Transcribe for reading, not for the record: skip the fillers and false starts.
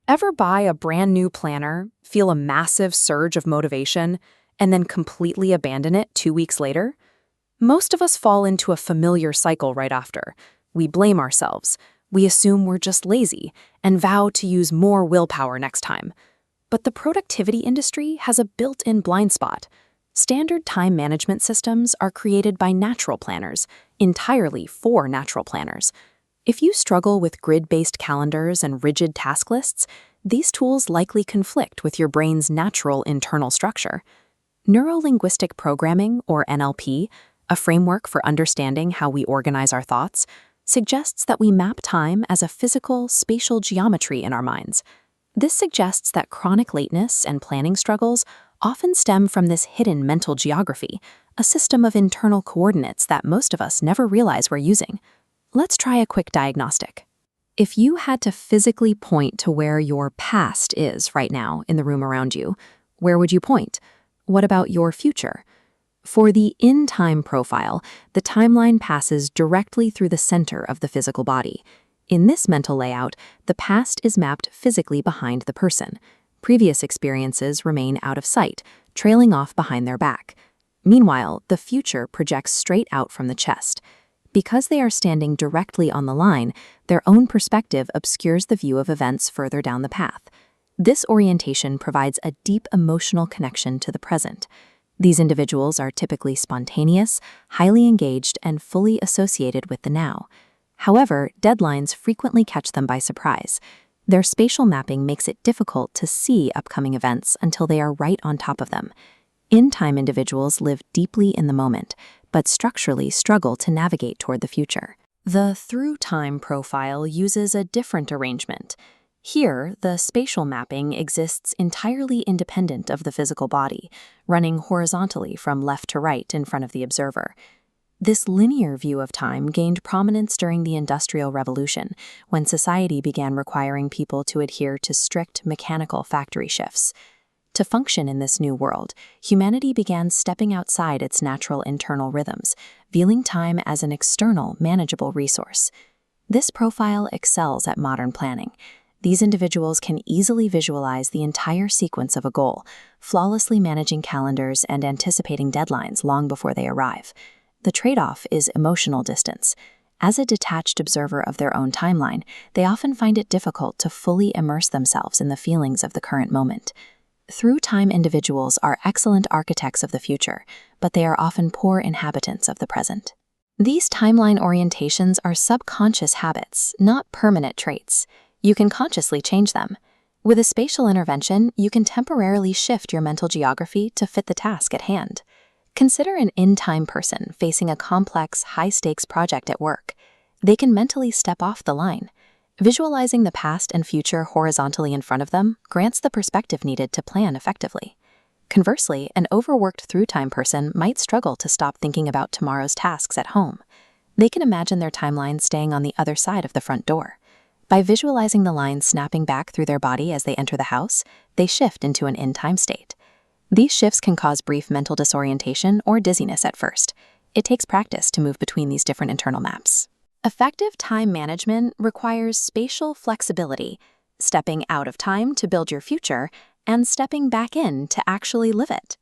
Ever buy a brand new planner, feel a massive surge of motivation, and then completely abandon it 2 weeks later? Most of us fall into a familiar cycle right after. We blame ourselves, we assume we're just lazy, and vow to use more willpower next time. But the productivity industry has a built-in blind spot. Standard time management systems are created by natural planners, entirely for natural planners. If you struggle with grid-based calendars and rigid task lists, these tools likely conflict with your brain's natural internal structure. Neuro-linguistic Programming, or NLP, a framework for understanding how we organize our thoughts, suggests that we map time as a physical, spatial geometry in our minds. This suggests that chronic lateness and planning struggles often stem from this hidden mental geography, a system of internal coordinates that most of us never realize we're using. Let's try a quick diagnostic. If you had to physically point to where your past is right now in the room around you, where would you point? What about your future? For the in-time profile, the timeline passes directly through the center of the physical body. In this mental layout, the past is mapped physically behind the person. Previous experiences remain out of sight, trailing off behind their back. Meanwhile, the future projects straight out from the chest. Because they are standing directly on the line, their own perspective obscures the view of events further down the path. This orientation provides a deep emotional connection to the present. These individuals are typically spontaneous, highly engaged, and fully associated with the now. However, deadlines frequently catch them by surprise. Their spatial mapping makes it difficult to see upcoming events until they are right on top of them. In-time individuals live deeply in the moment, but structurally struggle to navigate toward the future. The through-time profile uses a different arrangement. Here, the spatial mapping exists entirely independent of the physical body, running horizontally from left to right in front of the observer. This linear view of time gained prominence during the Industrial Revolution, when society began requiring people to adhere to strict mechanical factory shifts. To function in this new world, humanity began stepping outside its natural internal rhythms, viewing time as an external, manageable resource. This profile excels at modern planning. These individuals can easily visualize the entire sequence of a goal, flawlessly managing calendars and anticipating deadlines long before they arrive. The trade-off is emotional distance. As a detached observer of their own timeline, they often find it difficult to fully immerse themselves in the feelings of the current moment. Through-time individuals are excellent architects of the future, but they are often poor inhabitants of the present. These timeline orientations are subconscious habits, not permanent traits. You can consciously change them. With a spatial intervention, you can temporarily shift your mental geography to fit the task at hand. Consider an in-time person facing a complex, high-stakes project at work. They can mentally step off the line. Visualizing the past and future horizontally in front of them grants the perspective needed to plan effectively. Conversely, an overworked through-time person might struggle to stop thinking about tomorrow's tasks at home. They can imagine their timeline staying on the other side of the front door. By visualizing the lines snapping back through their body as they enter the house, they shift into an in-time state. These shifts can cause brief mental disorientation or dizziness at first. It takes practice to move between these different internal maps. Effective time management requires spatial flexibility, stepping out of time to build your future and stepping back in to actually live it.